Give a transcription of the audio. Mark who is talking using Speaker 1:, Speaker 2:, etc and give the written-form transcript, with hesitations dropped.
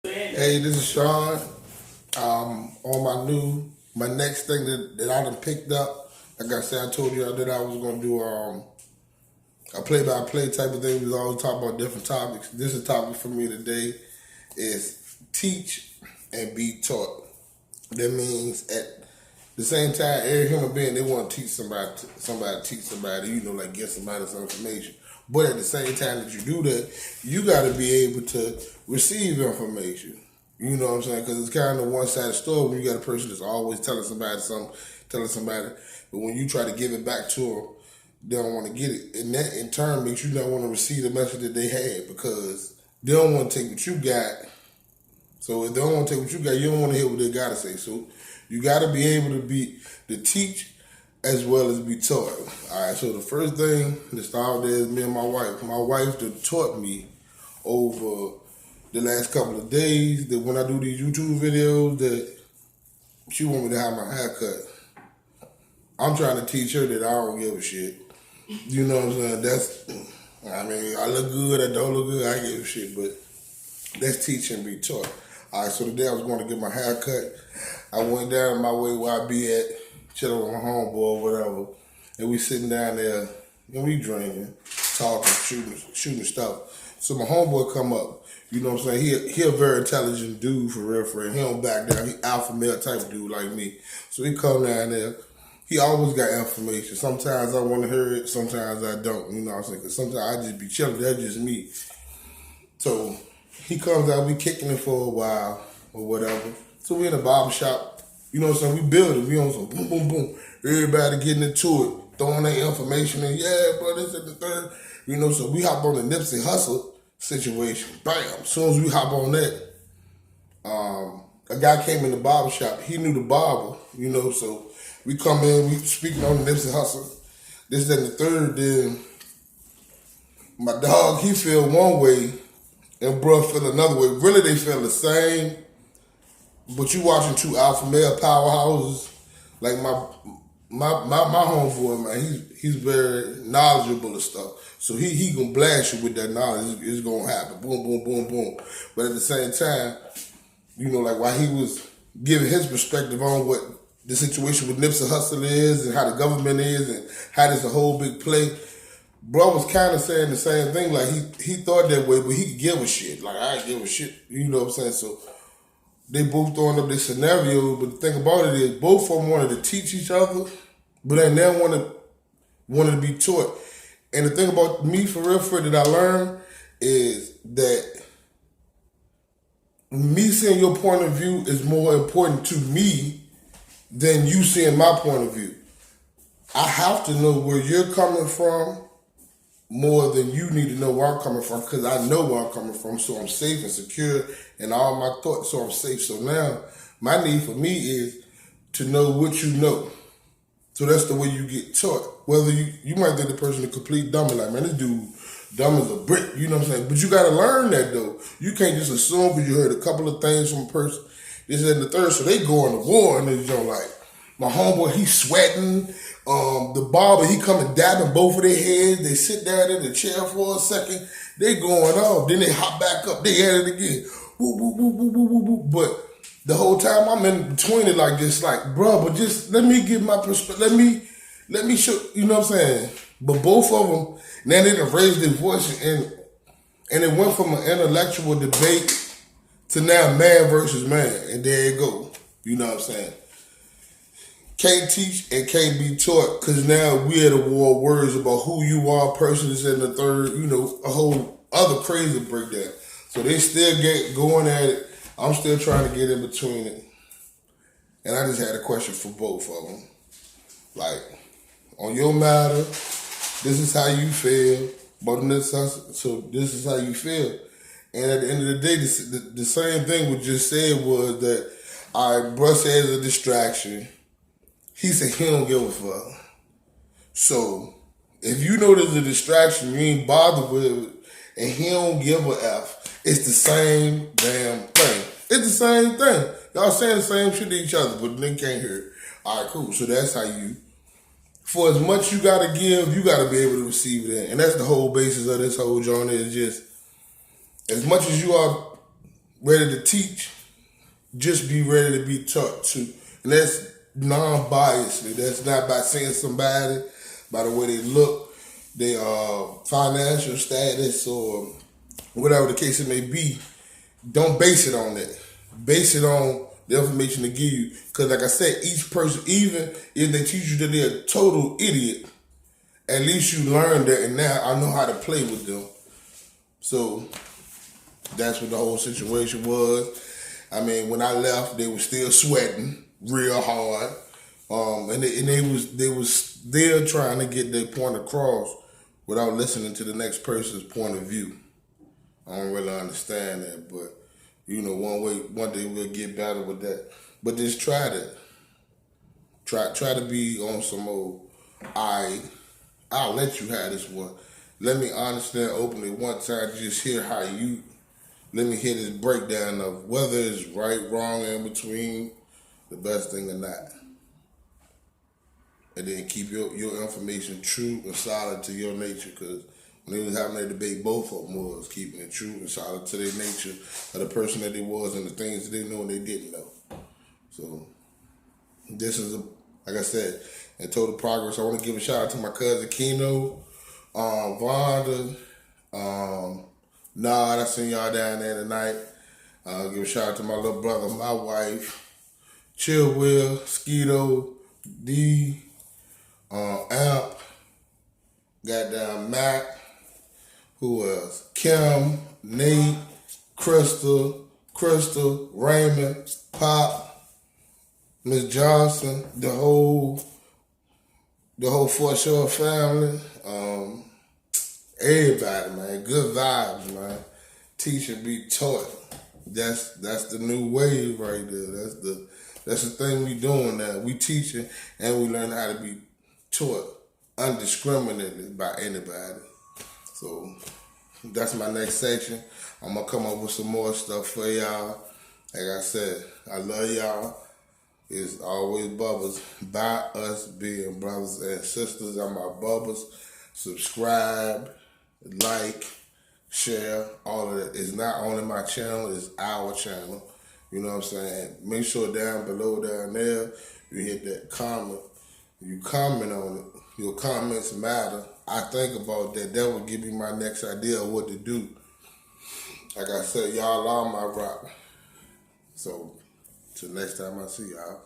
Speaker 1: Hey, this is Sean. On my next thing that I done picked up. Like I said, I told you that I was gonna do a play-by-play type of thing. We always talk about different topics. This is a topic for me today is teach and be taught. That means at the same time, every human being they want to teach somebody, teach somebody. Like get somebody some information. But at the same time that you do that, you got to be able to receive information. You know what I'm saying? Because it's kind of a one-sided story when you got a person that's always telling somebody something, but when you try to give it back to them, they don't want to get it. And that in turn makes you not want to receive the message that they had because they don't want to take what you got. So if they don't want to take what you got, you don't want to hear what they got to say. So you got to be able to teach as well as be taught. All right, so the first thing to start with is me and my wife. My wife taught me over the last couple of days that when I do these YouTube videos that she want me to have my hair cut. I'm trying to teach her that I don't give a shit. You know what I'm saying? I look good, I don't look good, I give a shit, but that's teach and be taught. All right, so today I was going to get my hair cut. I went down my way where I be at, chilling with my homeboy or whatever, and we sitting down there and we drinking, talking, shooting stuff. So my homeboy come up. You know what I'm saying? He a very intelligent dude for real. He don't back down. He alpha male type of dude like me. So he come down there. He always got information. Sometimes I want to hear it. Sometimes I don't. You know what I'm saying? Because sometimes I just be chilling. That's just me. So he comes out. We kicking it for a while or whatever. So we in a barber shop. You know what I'm saying? We building. We on some boom, boom, boom. Everybody getting into it. Throwing their information in. Yeah, bro, this and the third. You know, so we hop on the Nipsey Hussle situation. Bam. As soon as we hop on that, a guy came in the barber shop. He knew the barber, so we come in, we speaking on the Nipsey Hussle. This, then the third, then my dog, he feel one way and bro feel another way. Really, they feel the same, but you watching two alpha male powerhouses. Like my homeboy, man, he's very knowledgeable and stuff. So he gonna blast you with that knowledge. It's gonna happen. Boom, boom, boom, boom. But at the same time, like while he was giving his perspective on what the situation with Nipsey Hussle is and how the government is and how there's a whole big play, bro was kind of saying the same thing. Like he thought that way, but he could give a shit. Like I give a shit. You know what I'm saying? So they both throwing up this scenario, but the thing about it is both of them wanted to teach each other, but they never wanted to be taught. And the thing about me, for real, that I learned is that me seeing your point of view is more important to me than you seeing my point of view. I have to know where you're coming from more than you need to know where I'm coming from because I know where I'm coming from, so I'm safe and secure in all my thoughts, so I'm safe. So now, my need for me is to know what you know. So that's the way you get taught. Whether you might think the person a complete dummy, like, man, this dude dumb as a brick, you know what I'm saying? But you got to learn that, though. You can't just assume because you heard a couple of things from a person, this and the third, so they go on the war and they don't like, my homeboy, he sweating. The barber, he coming dabbing both of their heads. They sit down in the chair for a second. They going off. Then they hop back up. They at it again. Woo, woo, woo, woo, woo, woo, woo. But the whole time I'm in between it like this, like, bro, but just let me get my perspective. Let me show, you know what I'm saying? But both of them, now they done raised their voice and it went from an intellectual debate to now man versus man. And there it go. You know what I'm saying? Can't teach and can't be taught because now we at a war of words about who you are, person is in the third, a whole other crazy breakdown. So they still get going at it. I'm still trying to get in between it. And I just had a question for both of them. Like, on your matter, this is how you feel. But so this is how you feel. And at the end of the day, the same thing we just said was that, all right, bruh says a distraction. He said he don't give a fuck. So, if you know there's a distraction, you ain't bothered with it, and he don't give a F, it's the same damn thing. It's the same thing. Y'all saying the same shit to each other, but they can't hear it. All right, cool. So that's how for as much you gotta give, you gotta be able to receive it. And that's the whole basis of this whole journey is just, as much as you are ready to teach, just be ready to be taught too. And that's non-biasedly. That's not by seeing somebody, by the way they look, their financial status, or whatever the case it may be. Don't base it on that. Base it on the information they give you. Because like I said, each person, even if they teach you that they're a total idiot, at least you learned that, and now I know how to play with them. So that's what the whole situation was. I mean, when I left, they were still sweating real hard, and they was still trying to get their point across without listening to the next person's point of view. I don't really understand that, but one day we'll get better with that. But just try that. Try to be on some old. I'll let you have this one. Let me understand openly one time. Just hear how you. Let me hear this breakdown of whether it's right, wrong, in between, the best thing or not. And then keep your information true and solid to your nature, because when they was having that debate, both of them was keeping it true and solid to their nature of the person that they was and the things that they know and they didn't know. So this is, like I said, in total progress. I want to give a shout out to my cousin Keno, Vonda, Nod. I seen y'all down there tonight. Give a shout out to my little brother, my wife, Chill Will, Skeeto, D, Amp, goddamn Mac, who else? Kim, Nate, Crystal, Raymond, Pop, Miss Johnson, the whole Fort Shore family, everybody, man. Good vibes, man. Teach and be taught. That's the new wave right there. That's the thing we doing now. We teaching and we learn how to be taught undiscriminately by anybody. So that's my next section. I'm gonna come up with some more stuff for y'all. Like I said, I love y'all. It's always Bubba's. By us being brothers and sisters, I'm my Bubba's. Subscribe, like, share, all of that. It's not only my channel, it's our channel. You know what I'm saying? Make sure down below, down there, you hit that comment. You comment on it. Your comments matter. I think about that. That will give me my next idea of what to do. Like I said, y'all are my rock. So, till next time I see y'all.